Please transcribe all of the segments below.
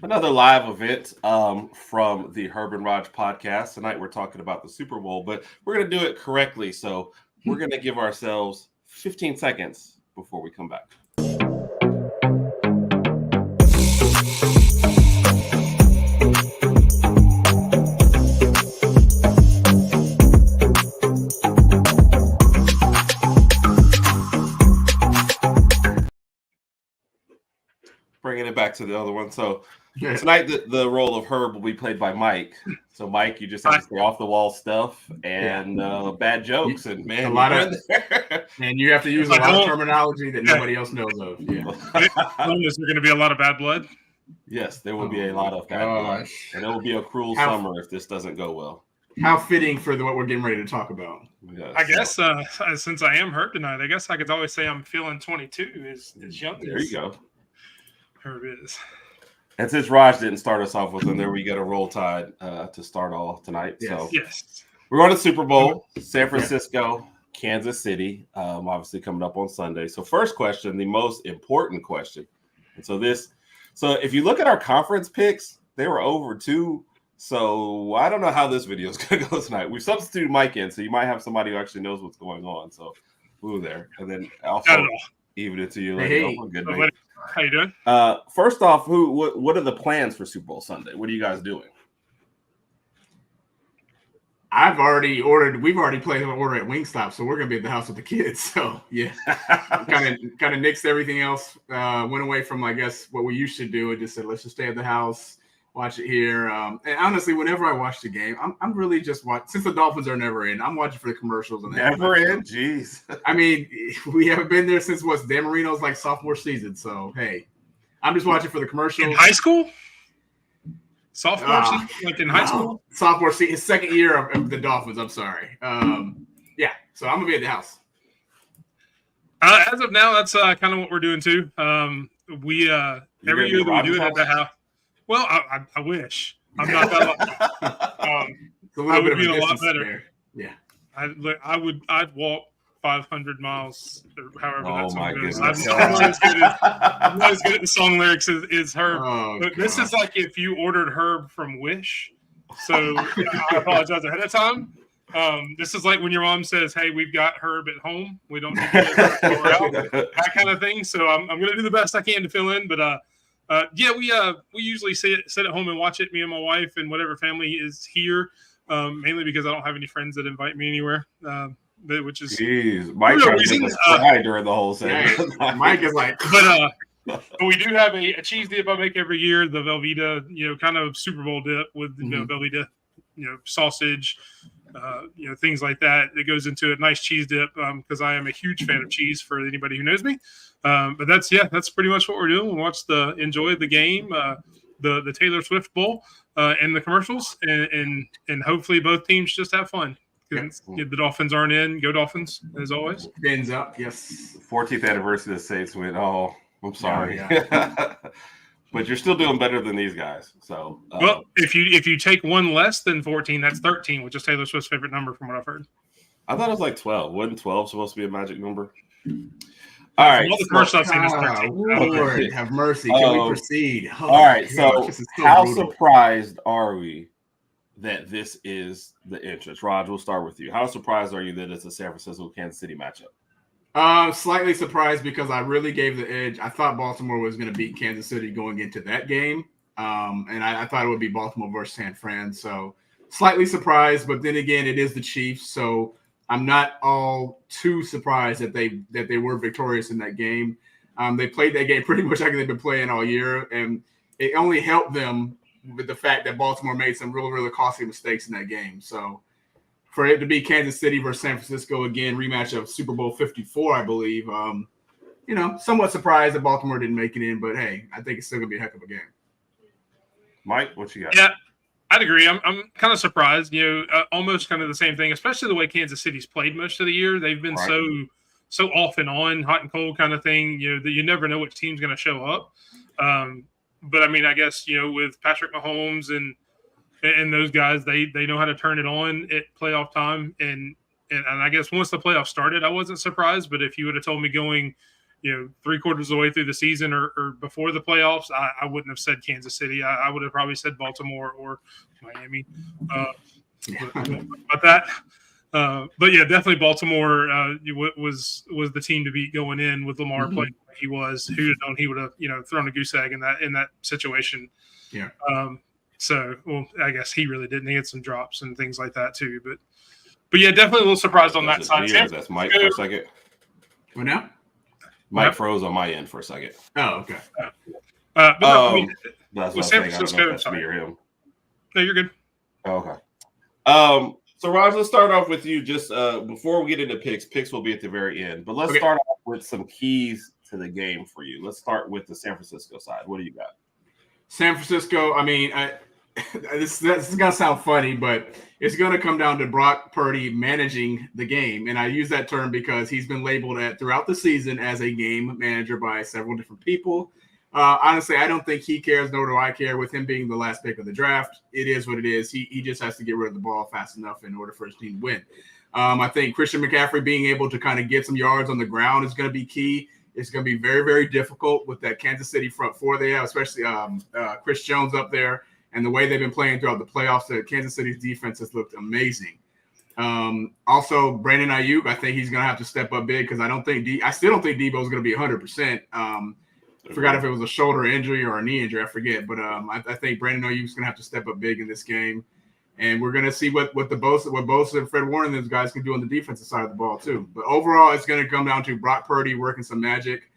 Another live event from the Herb and Rodg podcast. Tonight we're talking about the Super Bowl, but we're going to do it correctly. So we're going to give ourselves 15 seconds before we come back. Bringing it back to the other one. So tonight, the role of Herb will be played by Mike. So, Mike, you just have to stay off the wall stuff and bad jokes, and man, a lot of, and you have to use a lot of terminology that nobody else knows of. Yeah, is there going to be a lot of bad blood? Yes, there will be a lot of bad blood, and it will be a cruel summer if this doesn't go well. How fitting for what we're getting ready to talk about. Yes, I guess since I am hurt tonight, I guess I could always say I'm feeling 22 as young. There you go. Herb is. And since Raj didn't start us off with them, there we get a roll tide to start all tonight. Yes. So yes, we're going to Super Bowl, San Francisco, Kansas City, obviously coming up on Sunday. So first question, the most important question. And so if you look at our conference picks, they were over 2. So I don't know how this video is going to go tonight. We've substituted Mike in, so you might have somebody who actually knows what's going on. So woo there. And then also even it to you later. Hey. Oh, good, how you doing? First off, what are the plans for Super Bowl Sunday? What are you guys doing? I've already ordered. We've already placed an order at Wingstop, so we're gonna be at the house with the kids. So yeah, kind of nixed everything else. Went away from I guess what we used to do and just said let's just stay at the house, watch it here. And honestly, whenever I watch the game, I'm really just watching. Since the Dolphins are never in, I'm watching for the commercials. And never in, jeez. I mean, we haven't been there since Dan Marino's like sophomore season. So hey, I'm just watching for the commercials. In high school? Sophomore season? Like in high school? Sophomore season, his second year of the Dolphins. I'm sorry. Yeah, so I'm gonna be at the house. As of now, that's kind of what we're doing too. We every year that we do it at the house. Well, I wish. I'm not that lucky. I would be a lot better. There. Yeah. I'd walk 500 miles, or however that song goes. I'm not as good at the song lyrics as Herb. But this is like if you ordered Herb from Wish. So I apologize ahead of time. This is like when your mom says, "Hey, we've got Herb at home. We don't need to get out," that kind of thing. So I'm going to do the best I can to fill in. But we usually sit at home and watch it. Me and my wife and whatever family is here. Mainly because I don't have any friends that invite me anywhere. Which is Mike cry during the whole thing. Mike is like, but we do have a cheese dip I make every year, the Velveeta, kind of Super Bowl dip with Velveeta, sausage, things like that. It goes into a nice cheese dip because I am a huge fan of cheese for anybody who knows me. But that's pretty much what we're doing. We enjoy the game, the Taylor Swift Bowl, and the commercials, and hopefully both teams just have fun. The Dolphins aren't in. Go Dolphins, as always. Fins up, yes. 14th anniversary of the Saints win. Oh, I'm sorry. Yeah. But you're still doing better than these guys. So well, if you take one less than 14, that's 13, which is Taylor Swift's favorite number from what I've heard. I thought it was like 12. Wasn't 12 supposed to be a magic number? All right. All the commercials I've seen is 13. Lord, have mercy. Can we proceed? All right. So how surprised are we that this is the entrance? Raj, we'll start with you. How surprised are you that it's a San Francisco-Kansas City matchup? Slightly surprised because I really gave the edge. I thought Baltimore was going to beat Kansas City going into that game. And I thought it would be Baltimore versus San Fran. So slightly surprised, but then again, it is the Chiefs. So I'm not all too surprised that they were victorious in that game. They played that game pretty much like they've been playing all year. And it only helped them with the fact that Baltimore made some really, really costly mistakes in that game. So for it to be Kansas City versus San Francisco again, rematch of Super Bowl 54, I believe, somewhat surprised that Baltimore didn't make it in, but hey, I think it's still going to be a heck of a game. Mike, what you got? Yeah, I'd agree. I'm kind of surprised, almost kind of the same thing, especially the way Kansas City's played most of the year. They've been so off and on, hot and cold kind of thing, that you never know which team's going to show up. But I mean, I guess, with Patrick Mahomes and those guys, they know how to turn it on at playoff time. And I guess once the playoffs started, I wasn't surprised. But if you would have told me going 3/4 of the way through the seaon or before the playoffs, I wouldn't have said Kansas City. I would have probably said Baltimore or Miami. But yeah, definitely Baltimore was the team to beat going in with Lamar playing like he was. Who would have known he would have thrown a goose egg in that situation. Yeah. So, well, I guess he really didn't. He had some drops and things like that too. But yeah, definitely a little surprised on that side. That's Mike for a second. What now? Mike froze on my end for a second. Oh, okay. That's what San I was saying. I don't know if that's me or him. No, you're good. Okay. So Raj, let's start off with you. Just before we get into picks will be at the very end. But let's start off with some keys to the game for you. Let's start with the San Francisco side. What do you got? San Francisco, I mean, this is going to sound funny, but it's going to come down to Brock Purdy managing the game. And I use that term because he's been labeled throughout the season as a game manager by several different people. Honestly, I don't think he cares, nor do I care. With him being the last pick of the draft, it is what it is. He just has to get rid of the ball fast enough in order for his team to win. I think Christian McCaffrey being able to kind of get some yards on the ground is going to be key. It's going to be very, very difficult with that Kansas City front four they have, especially Chris Jones up there. And the way they've been playing throughout the playoffs, the Kansas City's defense has looked amazing. Also, Brandon Ayuk, I think he's going to have to step up big because I still don't think Debo's going to be 100%. I forgot if it was a shoulder injury or a knee injury. I forget. But I think Brandon Ayuk's going to have to step up big in this game. And we're going to see what Bosa and Fred Warner and those guys can do on the defensive side of the ball too. But overall, it's going to come down to Brock Purdy working some magic.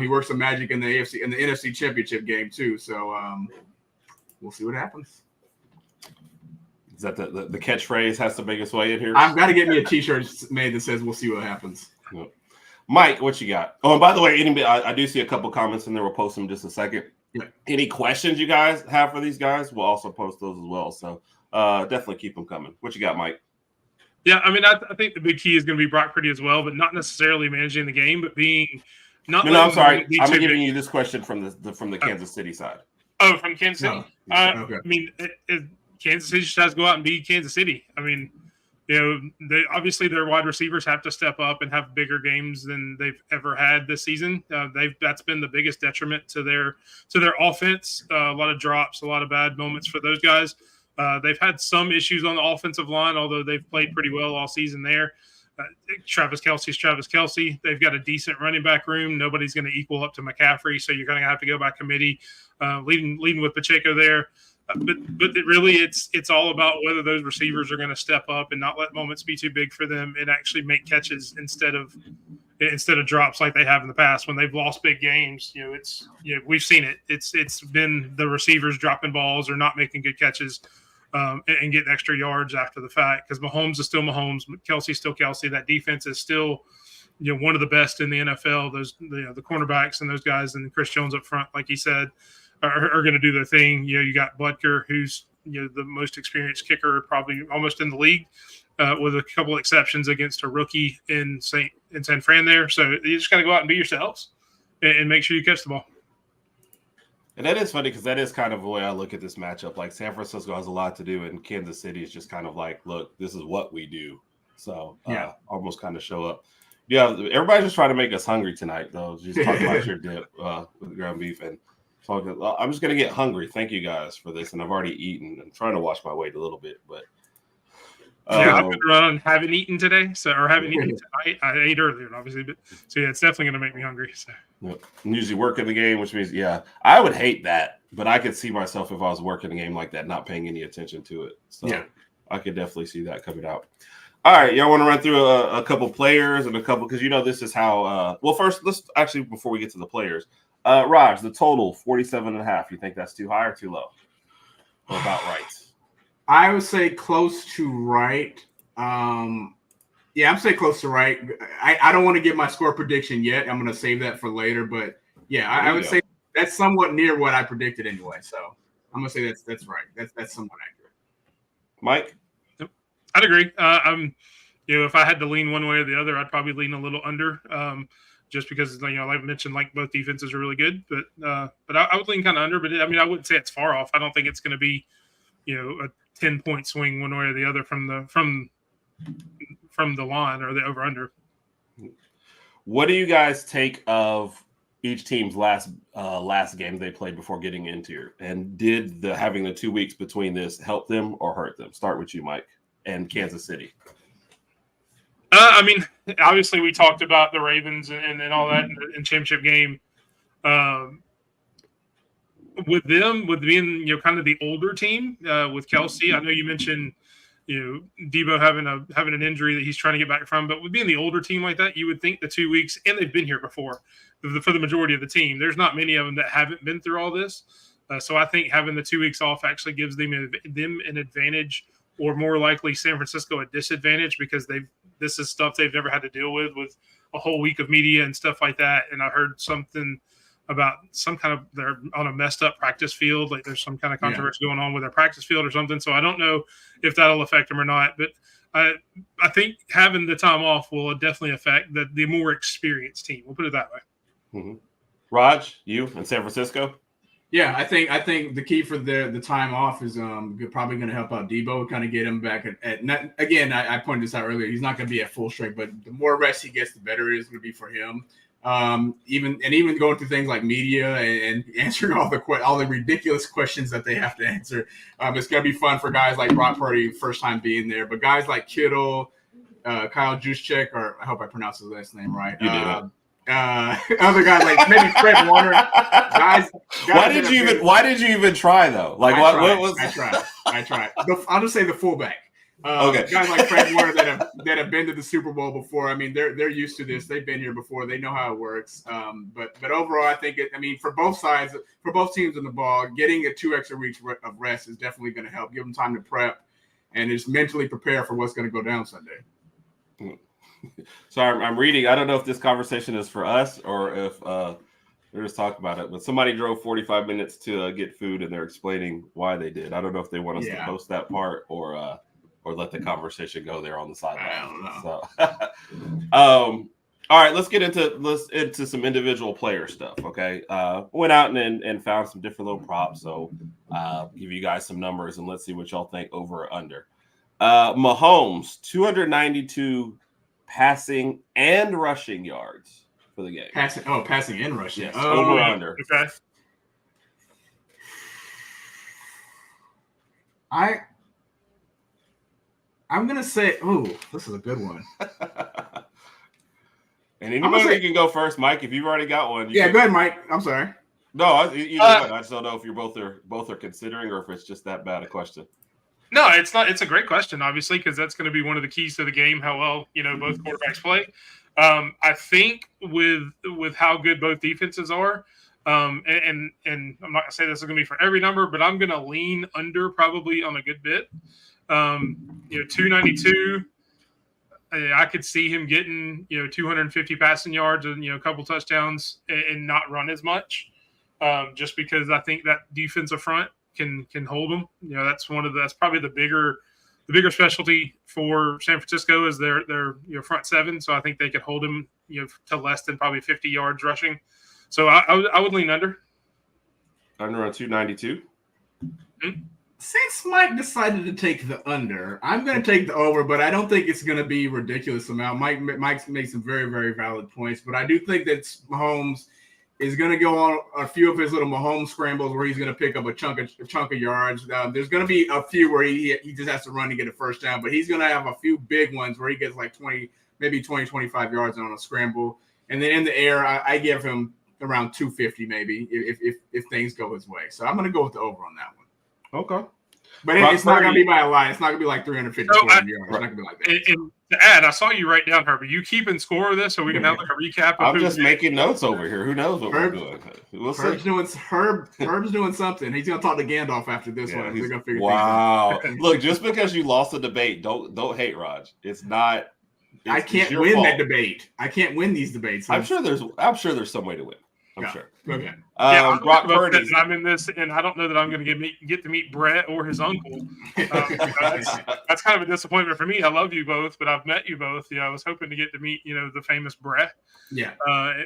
He worked some magic in the NFC Championship game too. So we'll see what happens. Is that the catchphrase has to make its way in here? I've got to get me a T-shirt made that says "We'll see what happens." Yep. Mike, what you got? Oh, and by the way, I do see a couple comments in there. We'll post them in just a second. Yeah. Any questions you guys have for these guys? We'll also post those as well. So definitely keep them coming. What you got, Mike? Yeah, I mean, I think the big key is going to be Brock Purdy as well, but not necessarily managing the game, but being not. No, I'm sorry. I'm giving you this question from the Kansas City side. Oh, from Kansas City. Okay. I mean, Kansas City just has to go out and beat Kansas City. I mean, obviously their wide receivers have to step up and have bigger games than they've ever had this season. That's been the biggest detriment to their offense. A lot of drops, a lot of bad moments for those guys. They've had some issues on the offensive line, although they've played pretty well all season there. Travis Kelce. They've got a decent running back room. Nobody's going to equal up to McCaffrey, so you're going to have to go by committee, leading with Pacheco there. But it's all about whether those receivers are going to step up and not let moments be too big for them and actually make catches instead of drops like they have in the past when they've lost big games. We've seen it. It's been the receivers dropping balls or not making good catches. And getting extra yards after the fact because Mahomes is still Mahomes, Kelce's still Kelce. That defense is still, one of the best in the NFL. Those, the cornerbacks and those guys and Chris Jones up front, like he said, are going to do their thing. You got Butker, who's the most experienced kicker, probably almost in the league, with a couple exceptions against a rookie in San Fran there. So you just got to go out and be yourselves and make sure you catch the ball. And that is funny because that is kind of the way I look at this matchup. Like San Francisco has a lot to do, and Kansas City is just kind of like, look, this is what we do. So almost kind of show up. Yeah, everybody's just trying to make us hungry tonight, though. Just talking about your dip with ground beef and talking. Well, I'm just gonna get hungry. Thank you guys for this, and I've already eaten. I'm trying to watch my weight a little bit, but I've been running, haven't eaten today, or haven't eaten tonight. I ate earlier, obviously, but it's definitely going to make me hungry. So I'm usually working the game, which means I would hate that, but I could see myself if I was working a game like that, not paying any attention to it. So I could definitely see that coming out. All right, y'all want to run through a couple players and a couple because this is how. Well, first, let's actually before we get to the players, Raj, the total 47.5. You think that's too high or too low? Or about right? I would say close to right. I'm saying close to right. I don't want to give my score prediction yet. I'm going to save that for later. But I would say that's somewhat near what I predicted anyway. So I'm going to say that's right. That's somewhat accurate. Mike? I'd agree. If I had to lean one way or the other, I'd probably lean a little under. Just because like I mentioned, like both defenses are really good. But I would lean kind of under. But I wouldn't say it's far off. I don't think it's going to be a 10-point swing one way or the other from the line or the over under. What do you guys take of each team's last game they played before getting into here? And did having the 2 weeks between this help them or hurt them? Start with you, Mike, and Kansas City. I mean, obviously we talked about the Ravens and all that in championship game. With being kind of the older team with Kelsey, I know you mentioned Debo having an injury that he's trying to get back from, but with being the older team like that, you would think the 2 weeks, and they've been here before for the majority of the team. There's not many of them that haven't been through all this, so I think having the 2 weeks off actually gives them an advantage, or more likely San Francisco a disadvantage, because this is stuff they've never had to deal with a whole week of media and stuff like that. And I heard something about they're on a messed up practice field. Like there's some kind of controversy going on with their practice field or something. So I don't know if that'll affect them or not, but I think having the time off will definitely affect the more experienced team. We'll put it that way. Mm-hmm. Raj, you in San Francisco? Yeah, I think the key for the time off is probably going to help out Debo, kind of get him back at not, again. I pointed this out earlier. He's not going to be at full strength, but the more rest he gets, the better it is going to be for him. Even going through things like media and answering all the ridiculous questions that they have to answer. It's going to be fun for guys like Brock Purdy, first time being there, but guys like Kittle, Kyle Juszczyk, or I hope I pronounced his last name right. You did. Other guys like maybe Fred Warner. Guys why did you even try though? Like what was I tried. I'll just say the fullback. Okay. Guys like Fred Warner that have been to the Super Bowl before. I mean, they're used to this. They've been here before. They know how it works. But overall, I think for both sides, for both teams in the ball, getting a 2 extra weeks of rest is definitely going to help. Give them time to prep and just mentally prepare for what's going to go down Sunday. So I'm reading. I don't know if this conversation is for us or if we're just talking about it. But somebody drove 45 minutes to get food, and they're explaining why they did. I don't know if they want us to post that part or let the conversation go there on the sideline. I don't know. So, all right, let's get into some individual player stuff. Okay, went out and found some different little props. So, give you guys some numbers and let's see what y'all think over or under. Mahomes 292 passing and rushing yards for the game. Passing and rushing. Yes, over or under. Okay. I'm gonna say, this is a good one. And anybody can go first, Mike. If you've already got one. Go ahead, Mike. I'm sorry. No, either one. I just don't know if you're both are considering or if it's just that bad a question. No, it's not. It's a great question, obviously, because that's going to be one of the keys to the game. How well both quarterbacks play. I think with how good both defenses are, and I'm not going to say this is going to be for every number, but I'm going to lean under probably on a good bit. 292. I could see him getting 250 passing yards and a couple touchdowns and not run as much, just because I think that defensive front can hold them. That's probably the bigger specialty for San Francisco is their front seven. So I think they could hold him to less than probably 50 yards rushing. So I would lean under. Under on 292. Mm-hmm. Since Mike decided to take the under, I'm going to take the over, but I don't think it's going to be a ridiculous amount. Mike's made some very, very valid points, but I do think that Mahomes is going to go on a few of his little Mahomes scrambles where he's going to pick up a chunk of yards. There's going to be a few where he just has to run to get a first down, but he's going to have a few big ones where he gets like 20, 25 yards on a scramble. And then in the air, I give him around 250 maybe if things go his way. So I'm going to go with the over on that one. Okay. But it's not going to be by a line. It's not going to be like 350 yards. It's not going to be like that. And to add, I saw you write down, Herbert. You keeping score of this so we can have like a recap? I'm just making notes over here. Who knows what we're doing? We'll see. Herb's doing something. He's going to talk to Gandalf after this one. They're going to figure things out. Look, just because you lost the debate, don't hate Raj. It's not. I can't win that debate. I can't win these debates. I'm sure there's some way to win. I'm sure. Okay. Brock Purdy. I'm in this, and I don't know that I'm going to get to meet Brett or his uncle. That's kind of a disappointment for me. I love you both, but I've met you both. I was hoping to get to meet the famous Brett. Yeah.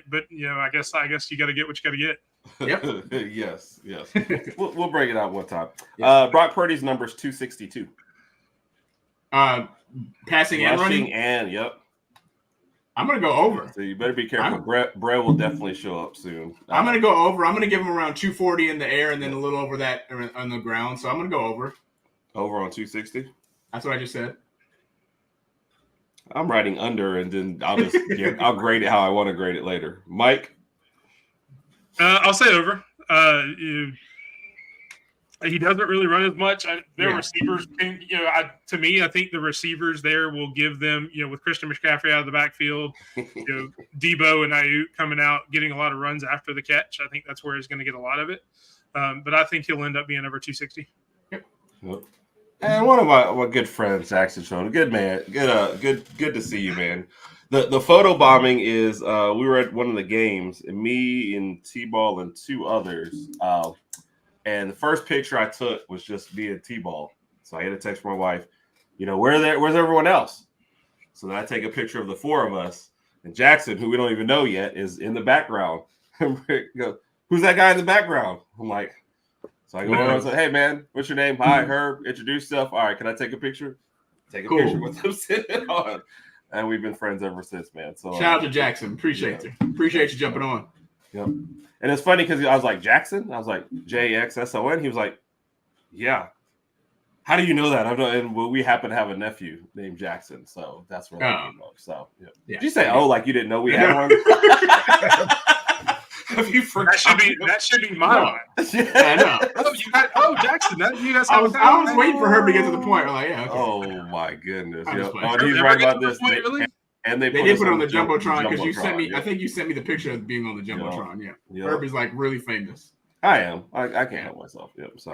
But I guess you got to get what you got to get. Yep. yes. We'll break it out one time. Yes. Brock Purdy's number is 262. Passing and running. And yep. I'm going to go over. So you better be careful. Brett will definitely show up soon. I'm going to go over. I'm going to give him around 240 in the air and then a little over that on the ground. So I'm going to go over. Over on 260? That's what I just said. I'm writing under, and then I'll grade it how I want to grade it later. Mike? I'll say over. He doesn't really run as much. Their receivers, to me, I think the receivers there will give them, with Christian McCaffrey out of the backfield, Debo and Ayuk coming out, getting a lot of runs after the catch. I think that's where he's going to get a lot of it. But I think he'll end up being over 260. Yep. And one of my good friends, Jackson Sean, good man, good to see you, man. The photo bombing is we were at one of the games, and me and T-Ball and two others. And the first picture I took was just me and T-Ball. So I had a text from my wife, where's everyone else? So then I take a picture of the four of us, and Jackson, who we don't even know yet, is in the background. And Rick goes, "Who's that guy in the background?" I'm like, so I go over and say, "Hey man, what's your name?" "Hi, Herb." Introduce yourself. "All right, can I take a picture?" Take a picture with him sitting on. And we've been friends ever since, man. So shout out to Jackson. Appreciate you jumping on. Yep. And it's funny because I was like, "Jackson?" I was like, "JXSON." He was like, "Yeah." "How do you know that?" And we happen to have a nephew named Jackson, so that's where that came up. So yeah. Did you say, "Oh," like you didn't know we had one? Have you forgotten? That should be my line. Yeah, I know. Jackson. I was waiting for her to get to the point. I'm like, yeah. Okay. Oh my goodness. Yep. Oh, he's right about this. And they did put it on the Jumbotron because you sent me. I think you sent me the picture of being on the Jumbotron. Yeah. Herb is like really famous. I am. I can't help myself. Yep. So,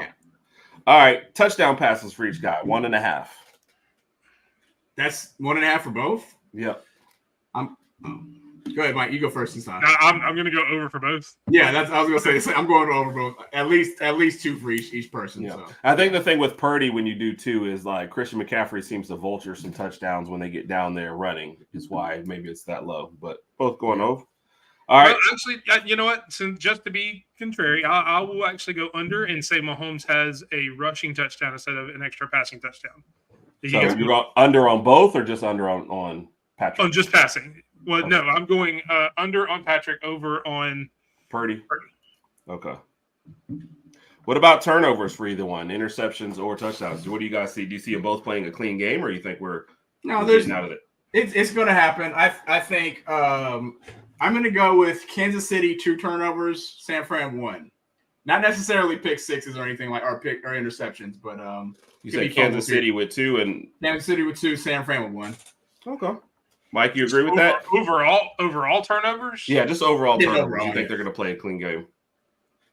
all right. Touchdown passes for each guy. 1.5. That's 1.5 for both. Yep. Go ahead, Mike. You go first this time. I'm going to go over for both. Yeah, I was going to say. I'm going over both. At least 2 for each person. Yeah. So. I think the thing with Purdy when you do 2 is like Christian McCaffrey seems to vulture some touchdowns when they get down there running. Is why maybe it's that low. But both going over. All right. Well, actually, you know what? Since just to be contrary, I will actually go under and say Mahomes has a rushing touchdown instead of an extra passing touchdown. So you go under on both, or just under on Patrick? On just passing. Well, okay. No, I'm going under on Patrick, over on Purdy. Okay. What about turnovers for either one, interceptions or touchdowns? What do you guys see? Do you see them both playing a clean game, or you think we're getting out of it? It's going to happen. I think I'm going to go with Kansas City 2 turnovers, San Fran 1. Not necessarily pick sixes or anything like or interceptions, but you said Kansas City with 2 and Kansas City with 2, San Fran with 1. Okay. Mike, you agree with that? Overall turnovers? Yeah, just overall turnovers. You think they're going to play a clean game?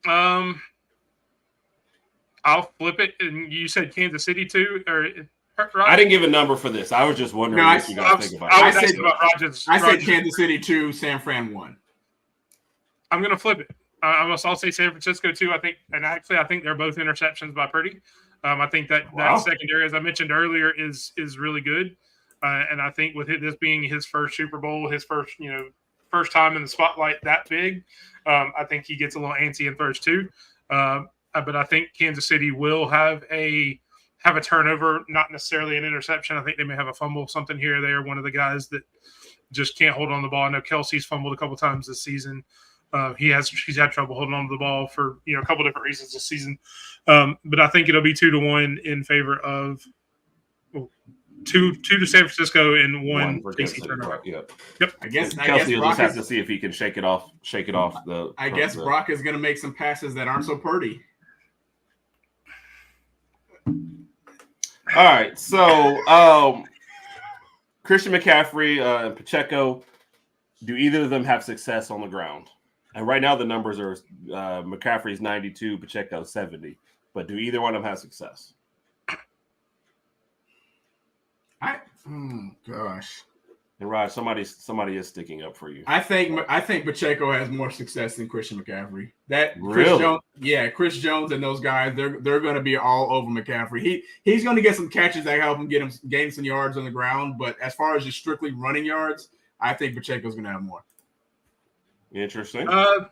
I'll flip it. And you said Kansas City too, or right? I didn't give a number for this. I was just wondering what you guys think about it. I said Kansas City 2, San Fran 1. I'm going to flip it. I'll say San Francisco 2. I think they're both interceptions by Purdy. I think that secondary, as I mentioned earlier, is really good. And I think with this being his first Super Bowl, his first time in the spotlight that big, I think he gets a little antsy and throws 2. But I think Kansas City will have a turnover, not necessarily an interception. I think they may have a fumble, something here or there. One of the guys that just can't hold on the ball. I know Kelsey's fumbled a couple times this season. He's had trouble holding on to the ball for a couple different reasons this season. But I think it'll be 2-1 in favor of. 2 to San Francisco and 1 for KC turnover. Yep. I guess Kelsey will just have to see if he can shake it off. I guess Brock is going to make some passes that aren't so Purdy. All right, so Christian McCaffrey and Pacheco, do either of them have success on the ground? And right now the numbers are McCaffrey's 92, Pacheco 70. But do either one of them have success? Gosh. And Raj, somebody is sticking up for you. I think Pacheco has more success than Christian McCaffrey. Really? Chris Jones and those guys, they're going to be all over McCaffrey. He's going to get some catches that help him gain some yards on the ground. But as far as just strictly running yards, I think Pacheco's going to have more. Interesting. I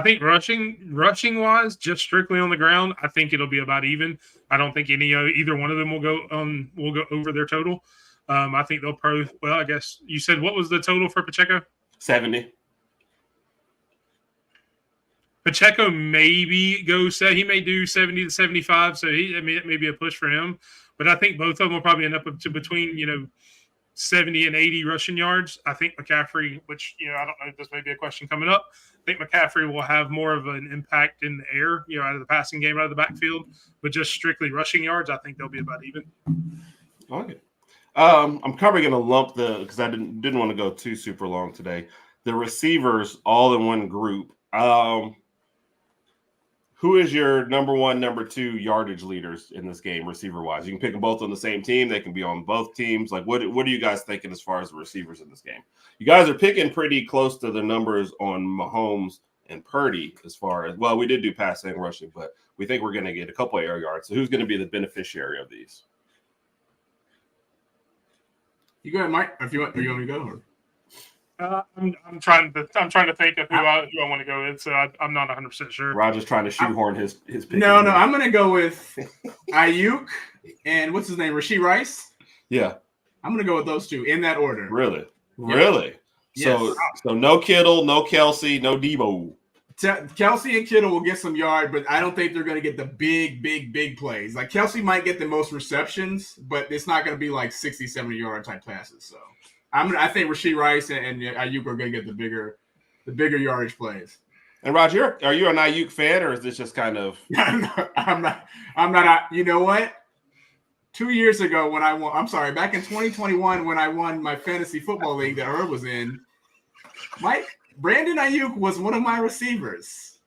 think rushing wise, just strictly on the ground, I think it'll be about even. I don't think either one of them will go over their total. I think they'll well, I guess you said what was the total for Pacheco? 70. Pacheco maybe he may do 70 to 75, so it may be a push for him. But I think both of them will probably end up to between 70 and 80 rushing yards. I think McCaffrey, which I don't know, this may be a question coming up. I think McCaffrey will have more of an impact in the air, out of the passing game, out of the backfield. But just strictly rushing yards, I think they'll be about even. Okay. I'm probably going to lump because I didn't want to go too super long today. The receivers all in one group. Who is your number one, number two yardage leaders in this game, receiver-wise? You can pick them both on the same team. They can be on both teams. Like, what are you guys thinking as far as the receivers in this game? You guys are picking pretty close to the numbers on Mahomes and Purdy as far as – well, we did do passing and rushing, but we think we're going to get a couple of air yards. So who's going to be the beneficiary of these? You go ahead, Mike. If you want me to go? Or? I'm trying to think of who I want to go with, so I'm not 100% sure. Roger's trying to shoehorn his pick. No, I'm going to go with Ayuk and what's his name, Rashee Rice. Yeah, I'm going to go with those two in that order. Really, yeah. Really. Yes. So no Kittle, no Kelsey, no Debo. Kelsey and Kittle will get some yard, but I don't think they're going to get the big plays. Like Kelsey might get the most receptions, but it's not going to be like 60, 70 yard type passes. So. I think Rashee Rice and Ayuk are going to get the bigger yardage plays. And Roger, are you an Ayuk fan, or is this just kind of? I'm not. You know what? 2 years ago when I won, back in 2021 when I won my fantasy football league that Herb was in, Brandon Ayuk was one of my receivers.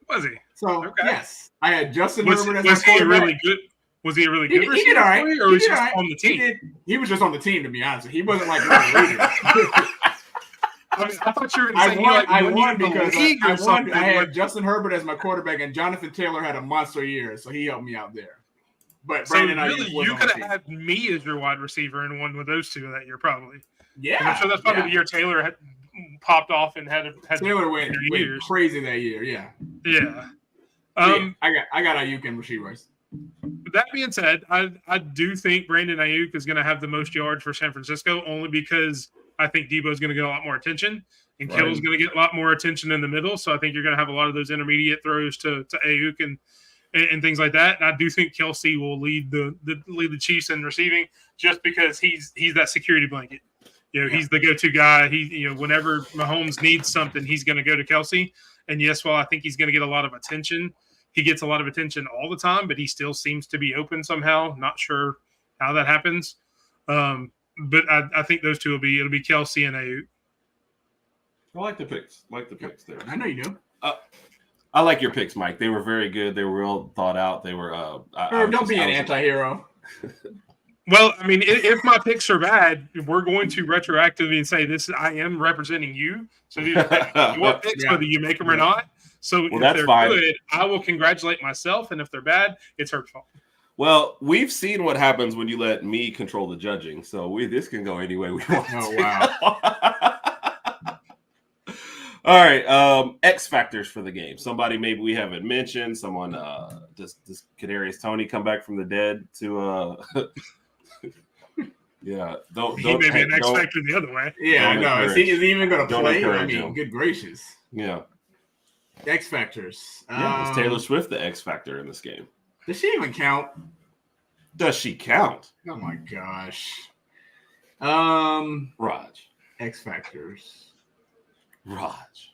Was he? So yes, I had Justin Herbert as was my he quarterback. really good? Was he a really good receiver? He did all right. Or was he just on the team? He was just on the team, to be honest. He wasn't like one of the leaders. I thought you were going to say I won because I had Justin Herbert as my quarterback, and Jonathan Taylor had a monster year, so he helped me out there. But Brandon, you could have had me as your wide receiver and won with those two that year, probably. Yeah, I'm sure that's probably the year Taylor had popped off and had Taylor went crazy that year. Yeah. Yeah. I got Ayuk and Rashee Rice. That being said, I do think Brandon Ayuk is going to have the most yards for San Francisco, only because I think Debo's going to get a lot more attention, and Kittle's going to get a lot more attention in the middle. So I think you're going to have a lot of those intermediate throws to Ayuk and things like that. And I do think Kelsey will lead the Chiefs in receiving, just because he's that security blanket. He's the go-to guy. Whenever Mahomes needs something, he's going to go to Kelsey. And yes, while I think he's going to get a lot of attention, he gets a lot of attention all the time, but he still seems to be open somehow. Not sure how that happens. But I think those two it'll be Kelsey and Ayuk. I like the picks. There. I know you do. I like your picks, Mike. They were very good. They were well thought out. They were. Don't be an anti-hero. Well, I mean, if my picks are bad, we're going to retroactively and say I am representing you. So these are your picks, whether you make them or not. So if they're good, I will congratulate myself, and if they're bad, it's her fault. Well, we've seen what happens when you let me control the judging, so this can go any way we want. Oh, wow. All right, X factors for the game. Somebody maybe we haven't mentioned. Someone does Kadarius Toney come back from the dead to yeah, don't he may be an X factor the other way. Yeah, I know. Is he even going to play? I mean, good gracious. Yeah. X factors. Yeah, is Taylor Swift the X factor in this game? Does she even count? Does she count? Oh my gosh. Raj. X factors. Raj.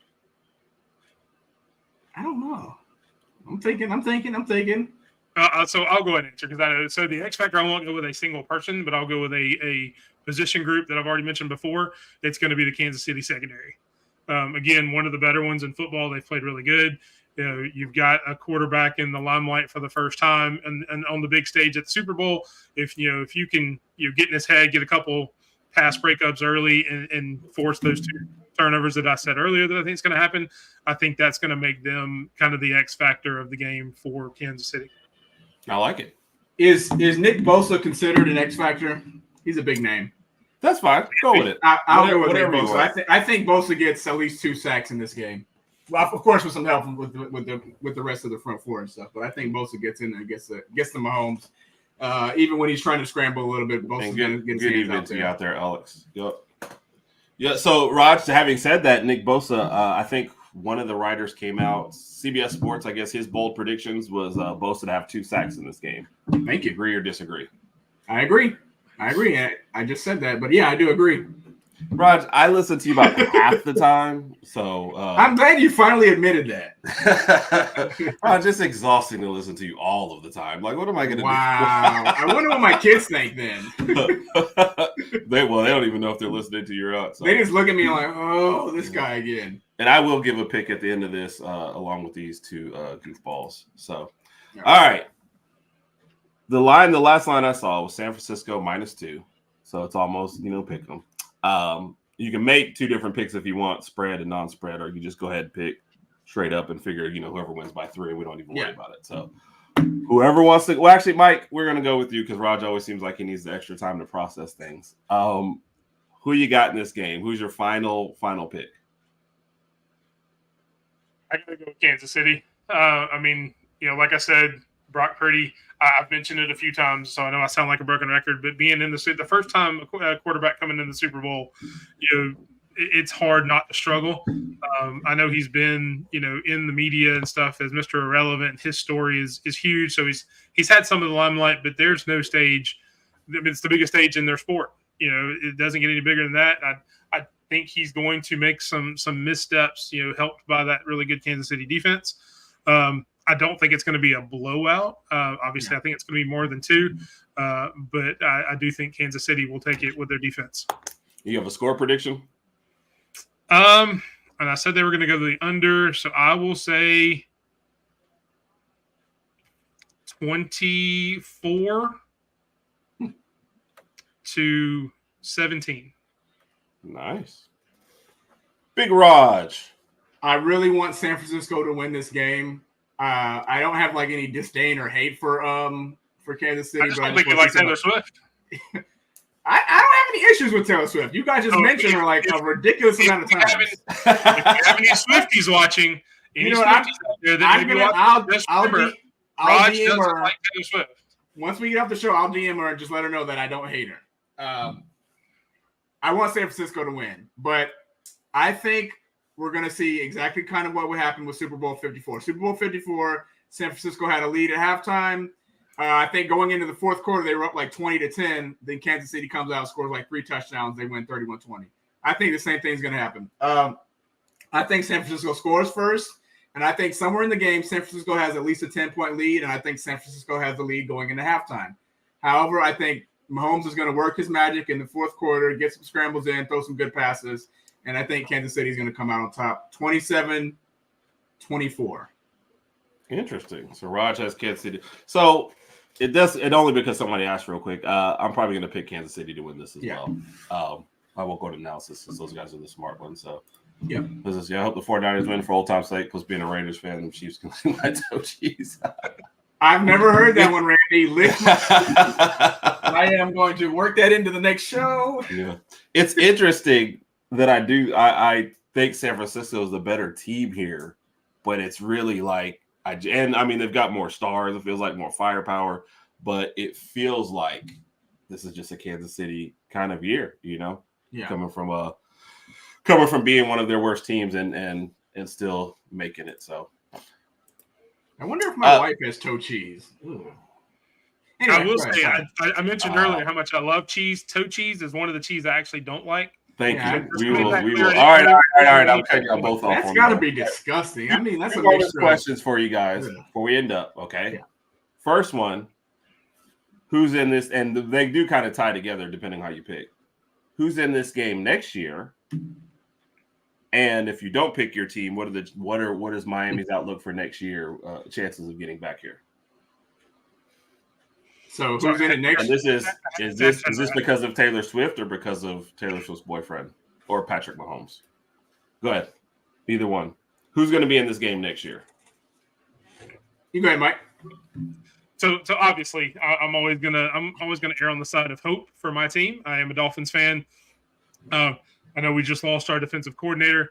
I don't know. I'm thinking. So I'll go ahead and answer because I know. So the X factor, I won't go with a single person, but I'll go with a position group that I've already mentioned before. It's going to be the Kansas City secondary. Again, one of the better ones in football. They've played really good. You've got a quarterback in the limelight for the first time, and on the big stage at the Super Bowl. If you can get in his head, get a couple pass breakups early, and force those two turnovers that I said earlier that I think is going to happen, I think that's going to make them kind of the X factor of the game for Kansas City. I like it. Is Nick Bosa considered an X factor? He's a big name. That's fine. Go with it. I'll go with Nick Bosa. I think Bosa gets at least 2 sacks in this game. Well, of course, with some help with the rest of the front four and stuff. But I think Bosa gets in there, gets the Mahomes Even when he's trying to scramble a little bit, Bosa's good evening to you out there, Alex. Yep. Yeah. So, Raj, having said that, Nick Bosa, I think one of the writers came out, CBS Sports. I guess his bold predictions was Bosa to have 2 sacks in this game. Thank you. Agree or disagree? I agree. I just said that, but yeah, I do agree. Raj, I listen to you about half the time, so I'm glad you finally admitted that. Raj, it's exhausting to listen to you all of the time. Like, what am I going to do? Wow. I wonder what my kids think then. They don't even know if they're listening to your out. So. They just look at me like, oh, this guy again. And I will give a pick at the end of this, along with these 2 goofballs. So, all right. The last line I saw was San Francisco -2. So it's almost, pick them. You can make 2 different picks if you want, spread and non-spread, or you just go ahead and pick straight up and figure, whoever wins by 3, we don't even worry about it. So whoever wants to, well, actually, Mike, we're going to go with you because Raj always seems like he needs the extra time to process things. Who you got in this game? Who's your final pick? I gotta go with Kansas City. Like I said, Brock Purdy, I've mentioned it a few times, so I know I sound like a broken record, but being in the first time a quarterback coming in the Super Bowl, it's hard not to struggle. I know he's been, in the media and stuff as Mr. Irrelevant. His story is huge, so he's had some of the limelight, but there's no stage. It's the biggest stage in their sport. It doesn't get any bigger than that. I think he's going to make some missteps, helped by that really good Kansas City defense. I don't think it's going to be a blowout. Obviously, I think it's going to be more than 2. But I do think Kansas City will take it with their defense. You have a score prediction? And I said they were going to go to the under, so I will say 24-17. Nice. Big Raj. I really want San Francisco to win this game. I don't have like any disdain or hate for Kansas City. I just don't think you like Taylor Swift. I don't have any issues with Taylor Swift. You guys just mentioned her like a ridiculous amount of times. If you have any Swifties watching, I'll DM her. Like Taylor Swift. Once we get off the show, I'll DM her and just let her know that I don't hate her. I want San Francisco to win, but I think we're going to see exactly kind of what would happen with Super Bowl 54. Super Bowl 54, San Francisco had a lead at halftime. I think going into the fourth quarter, they were up like 20-10. Then Kansas City comes out, scores like 3 touchdowns. They win 31-20. I think the same thing's going to happen. I think San Francisco scores first, and I think somewhere in the game, San Francisco has at least a 10-point lead, and I think San Francisco has the lead going into halftime. However, I think Mahomes is going to work his magic in the fourth quarter, get some scrambles in, throw some good passes, and I think Kansas City is going to come out on top 27-24. Interesting. So Raj has Kansas City. So it only because somebody asked real quick. I'm probably going to pick Kansas City to win this as well. I won't go to analysis since those guys are the smart ones. So I hope the 49ers win for old time's sake. Plus being a Raiders fan, the Chiefs can win my toe cheese. I've never heard that one, Randy. I am going to work that into the next show. Yeah, it's interesting that I think San Francisco is the better team here, but it's really like they've got more stars. It feels like more firepower, but it feels like this is just a Kansas City kind of year, coming from being one of their worst teams and still making it. So I wonder if my wife has toe cheese. Anyway, I will say I mentioned earlier how much I love cheese. Toe cheese is one of the cheese I actually don't like. Thank you. We will. All right. I'm cutting y'all both off. That's got to be disgusting. I mean, that's a bonus questions for you guys before we end up. Okay. Yeah. First one. Who's in this? And they do kind of tie together depending on how you pick. Who's in this game next year? And if you don't pick your team, what is Miami's outlook for next year? Chances of getting back here. So who's in it next? And this is this because of Taylor Swift or because of Taylor Swift's boyfriend or Patrick Mahomes? Go ahead. Either one. Who's going to be in this game next year? You go ahead, Mike. So obviously, I'm always gonna err on the side of hope for my team. I am a Dolphins fan. I know we just lost our defensive coordinator.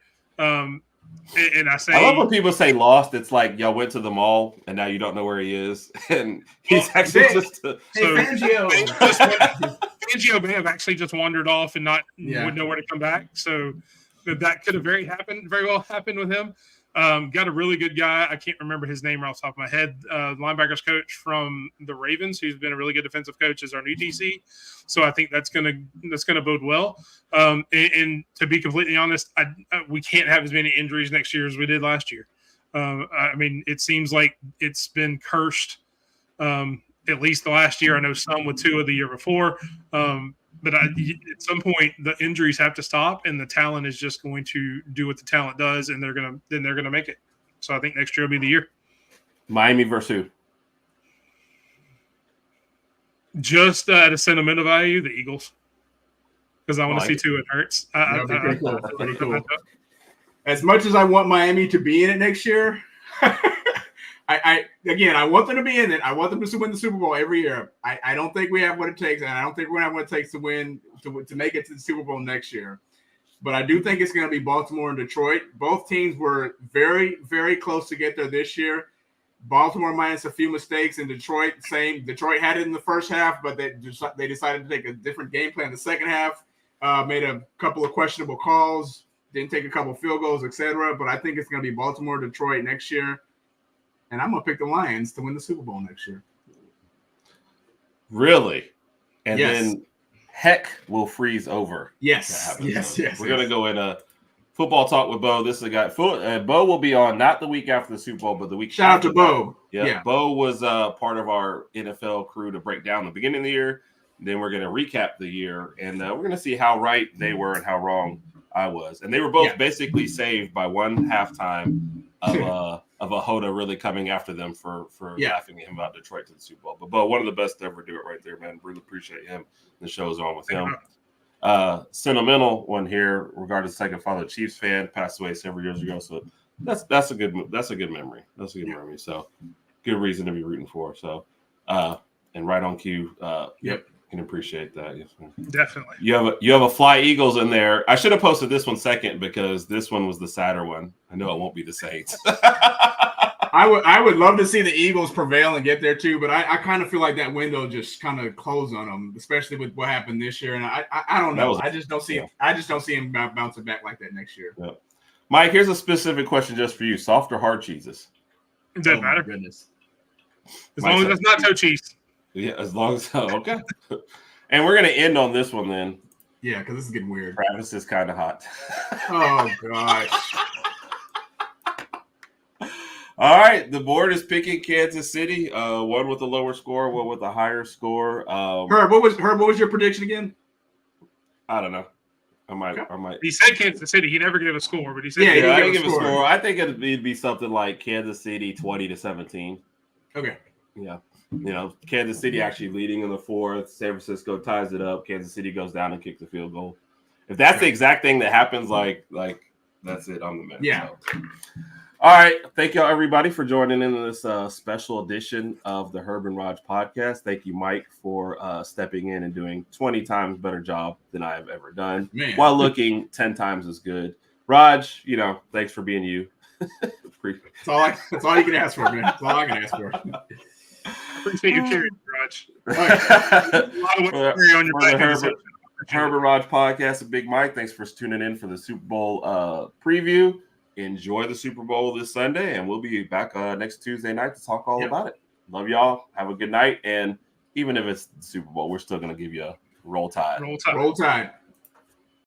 And I say, I love when people say lost. It's like y'all went to the mall and now you don't know where he is, and he's actually just. Fangio. Fangio may have actually just wandered off and would know where to come back. So that could have very well happened with him. Got a really good guy. I can't remember his name right off the top of my head. Linebackers coach from the Ravens, who's been a really good defensive coach, is our new DC. So I think that's gonna bode well. And to be completely honest, we can't have as many injuries next year as we did last year. I mean, it seems like it's been cursed. At least the last year. I know some with Tua the year before. But at some point, the injuries have to stop, and the talent is just going to do what the talent does, and they're gonna make it. So I think next year will be the year. Miami versus who? Just at a sentimental value, the Eagles, because I want to see Tua and Hurts. Pretty cool. As much as I want Miami to be in it next year, I want them to be in it. I want them to win the Super Bowl every year. I don't think we have what it takes, and I don't think we're going to have what it takes to win to make it to the Super Bowl next year. But I do think it's going to be Baltimore and Detroit. Both teams were very, very close to get there this year. Baltimore minus a few mistakes, and Detroit same. Detroit had it in the first half, but they decided to take a different game plan in the second half. Made a couple of questionable calls, didn't take a couple field goals, etc. But I think it's going to be Baltimore, Detroit next year. And I'm going to pick the Lions to win the Super Bowl next year. Really? And then heck will freeze over. Yes. We're going to go in a football talk with Bo. This is a guy. Bo will be on not the week after the Super Bowl, but the week Shout out to Bo. Yeah. Bo was part of our NFL crew to break down the beginning of the year. Then we're going to recap the year. And we're going to see how right they were and how wrong I was. And they were both basically saved by one halftime of a Hoda really coming after them for laughing at him about Detroit to the Super Bowl. But Bo, one of the best to ever do it right there, man. Really appreciate him. The show's on with him. Sentimental one here, regardless, second father Chiefs fan, passed away several years ago. So that's a good memory. That's a good memory. So good reason to be rooting for. So and right on cue. Can appreciate that. Yes, definitely. You have a Fly Eagles in there. I should have posted this one second because this one was the sadder one. I know it won't be the Saints. I would love to see the Eagles prevail and get there too, but I kind of feel like that window just kind of closed on them, especially with what happened this year. And I don't know. I just don't see him bouncing back like that next year. Yeah. Mike, here's a specific question just for you: soft or hard cheeses? It doesn't matter. Goodness. As long as it's not toe cheese. Yeah, as long as okay. And we're gonna end on this one then. Yeah, because this is getting weird. Travis is kind of hot. Oh gosh. All right, the board is picking Kansas City. One with a lower score, one with a higher score. Herb, what was your prediction again? I don't know. I might. He said Kansas City. He never gave a score, but he said he didn't give a score. I think it'd be something like Kansas City 20-17. Okay. Yeah. Kansas City actually leading in the fourth. San Francisco ties it up. Kansas City goes down and kicks the field goal. If that's the exact thing that happens, like that's it on the minute. Yeah. So. All right. Thank y'all, everybody, for joining in this special edition of the Herb and Rodg podcast. Thank you, Mike, for stepping in and doing 20 times better job than I have ever done, while looking 10 times as good. Rodg, thanks for being you. That's all you can ask for, man. That's all I can ask for. Appreciate you carrying, Rodg. A lot of what you on your back. Herb and Rodg podcast and Big Mike. Thanks for tuning in for the Super Bowl preview. Enjoy the Super Bowl this Sunday, and we'll be back next Tuesday night to talk all about it. Love y'all. Have a good night. And even if it's the Super Bowl, we're still going to give you a roll tide. Roll tide.